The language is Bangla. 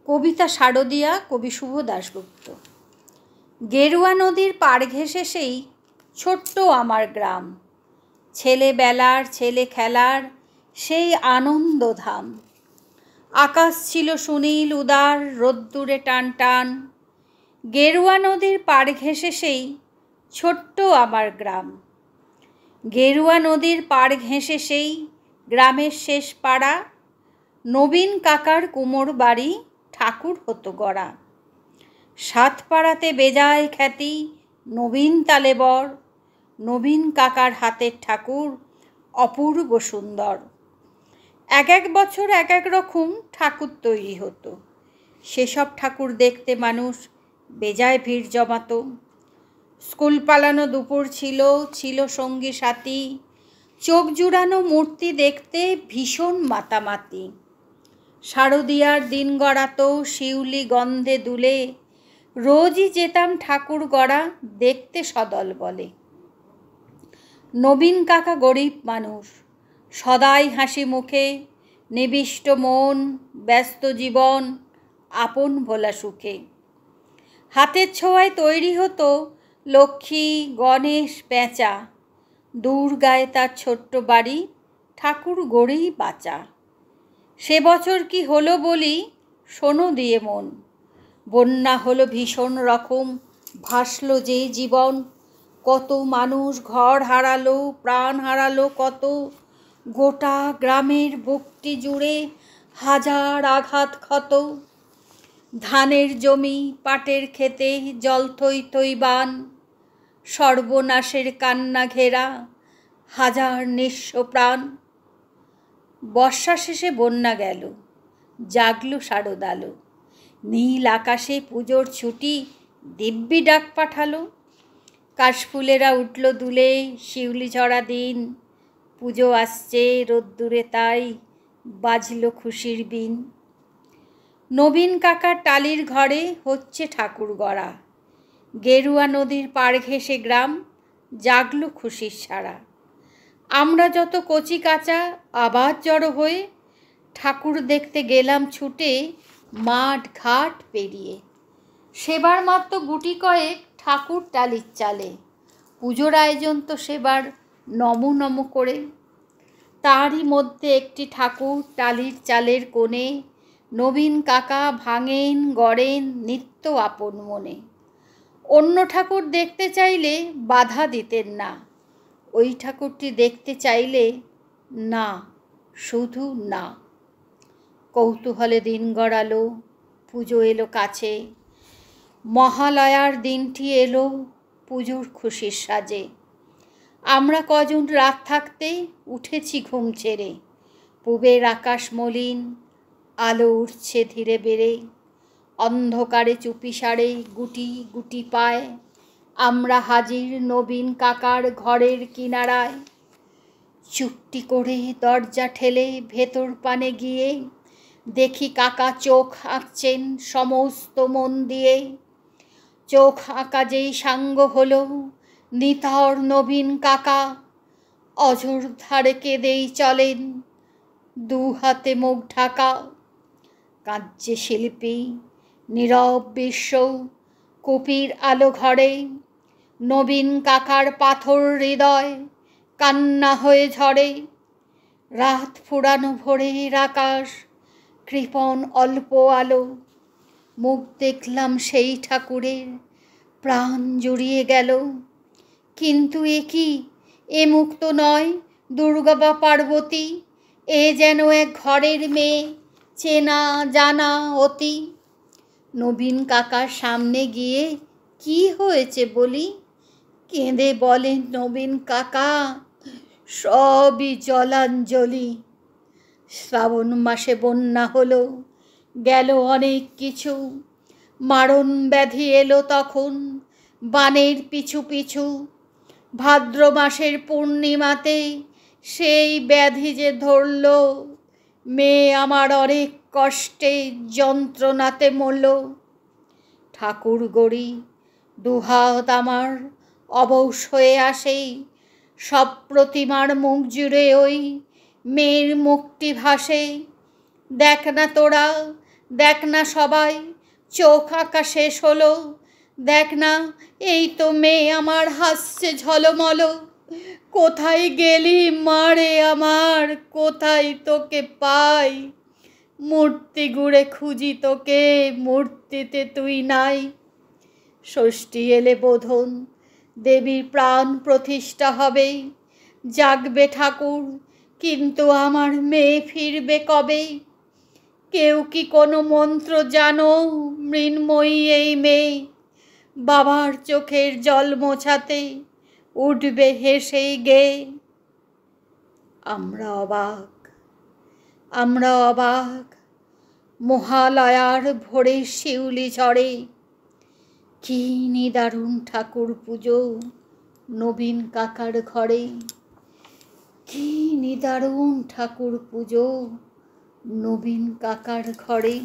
কবিতা শারদিয়া, কবি শুভ দাশগুপ্ত। গেরুয়া নদীর পাড় ঘেঁষে সেই ছোট্ট আমার গ্রাম, ছেলেবেলার ছেলে খেলার সেই আনন্দধাম। আকাশ ছিল সুনীল উদার, রোদ্দুরে টান টান। গেরুয়া নদীর পাড় ঘেঁষে সেই ছোট্ট আমার গ্রাম। গেরুয়া নদীর পাড় ঘেঁষে সেই গ্রামের শেষ পাড়া, নবীন কাকার কুমোর বাড়ি ঠাকুর হতো গড়া। সাত পাড়াতে বেজায় খ্যাতি নবীন তালেবর, নবীন কাকার হাতের ঠাকুর অপূর্ব সুন্দর। এক এক বছর এক এক রকম ঠাকুর তৈরি হতো, সেসব ঠাকুর দেখতে মানুষ বেজায় ভিড় জমাতো। স্কুল পালানো দুপুর ছিল, ছিল সঙ্গী সাথী, চোখ জুড়ানো মূর্তি দেখতে ভীষণ মাতামাতি। শারদিয়ার দিন গড়াতো শিউলি গন্ধে দুলে, রোজই যেতাম ঠাকুর গড়া দেখতে সদল বলে। নবীন কাকা গরিব মানুষ, সদাই হাসি মুখে, নিবিষ্ট মন, ব্যস্ত জীবন, আপন ভোলা সুখে। হাতের ছোঁয়ায় তৈরি হতো লক্ষ্মী গণেশ পেঁচা, দুর্গায় তার ছোট্ট বাড়ি ঠাকুর গড়েই বাঁচা। সে বছর কি হলো বলি শোনো দিয়ে মন, বন্যা হলো ভীষণ রকম, ভাসলো যে জীবন। কত মানুষ ঘর হারালো, প্রাণ হারালো কত, গোটা গ্রামের বুকটি জুড়ে হাজার আঘাত ক্ষত। ধানের জমি পাটের খেতে জল থই থই বান, সর্বনাশের কান্না ঘেরা হাজার নিঃস্ব প্রাণ। বর্ষা শেষে বন্যা গেল, জাগলো শারদালো, নীল আকাশে পুজোর ছুটি দিব্যি ডাক পাঠালো। কাশফুলেরা উঠল দুলে, শিউলি ঝরা দিন, পুজো আসছে রোদ্দুরে তাই বাজলো খুশির বিন। নবীন কাকার টালির ঘরে হচ্ছে ঠাকুর গড়া, গেরুয়া নদীর পাড় ঘেঁষে গ্রাম জাগলো খুশির সারা। আমরা যত কচি কাঁচা আবার জড়ো হয়ে ঠাকুর দেখতে গেলাম ছুটে মাঠ ঘাট পেরিয়ে। সেবার মাত্র গুটি কয়েক ঠাকুর টালির চালে, পুজোর আয়োজন তো সেবার নম নম করে। তারই মধ্যে একটি ঠাকুর টালির চালের কোণে, নবীন কাকা ভাঙেন গড়েন নিত্য আপন মনে। অন্য ঠাকুর দেখতে চাইলে বাধা দিতেন না, ওই ঠাকুরটি দেখতে চাইলে না, শুধু না। কৌতূহলে দিন গড়ালো, পুজো এলো কাছে, মহালয়ার দিনটি এলো পুজোর খুশির সাজে। আমরা কজন রাত থাকতে উঠেছি ঘুম ছেড়ে, পূবের আকাশ মলিন, আলো উঠছে ধীরে বেড়ে। অন্ধকারে চুপি সারে গুটি গুটি পায় আমরা হাজির নবীন কাকার ঘরের কিনারায়। চুপটি করে দরজা ঠেলে ভেতর পানে গিয়ে দেখি কাকা চোখ আঁকছেন সমস্ত মন দিয়ে। চোখ আঁকা যেই সাঙ্গ হলো নিথর নবীন কাকা, অঝোর ধারে কেঁদেই চলেন দু হাতে মুখ ঢাকা। কাঁদছে শিল্পী নীরব বিশ্ব কুপির আলো ঘরে, নবীন কাকার পাথর হৃদয় কান্না হয়ে ঝরে। রাত ফুরানো ভোরের আকাশ কৃপণ অল্প আলো, মুখ দেখলাম সেই ঠাকুরের প্রাণ জুড়িয়ে গেল। কিন্তু এ কি, এ মুখ তো নয় দুর্গা বা পার্বতী, এ যেন এক ঘরের মেয়ে চেনা জানা অতি। নবীন কাকার সামনে গিয়ে কি হয়েছে বলি, কেঁদে বলেন নবীন কাকা সবই জলাঞ্জলি। শ্রাবণ মাসে বন্যা হলো, গেল অনেক কিছু, মারণ ব্যাধি এলো তখন বানের পিছু পিছু। ভাদ্র মাসের পূর্ণিমাতে সেই ব্যাধি যে ধরল, মেয়ে আমার অনেক কষ্টে যন্ত্রণাতে মরল। ঠাকুর গড়ি দুহাত আমার অবশ হয়ে আসে, সব প্রতিমার মুখ জুড়ে ওই মেয়ের মুখটি ভাসে। দেখ না তোরা দেখ না সবাই চোখ আঁকা শেষ হলো, দেখ না এই তো মেয়ে আমার হাসছে ঝলমল। কোথায় গেলি মারে আমার, কোথায় তোকে পাই, মূর্তি ঘুরে খুঁজি তোকে, মূর্তিতে তুই নাই। ষষ্ঠী এলে বোধন দেবীর প্রাণ প্রতিষ্ঠা হবে, জাগবে ঠাকুর কিন্তু আমার মেয়ে ফিরবে কবে? কেউ কি কোনো মন্ত্র জানো মৃন্ময়ী এই মেয়ে, বাবার চোখের জল মোছাতে উঠবে হেসেই গেয়ে? আমরা অবাক, আমরা অবাক, মহালয়ার ভোরে শিউলি ঝরে, কি নিদারুণ ঠাকুর পুজো নবীন কাকার ঘরে, কি নিদারুণ ঠাকুর পুজো নবীন কাকার ঘরে।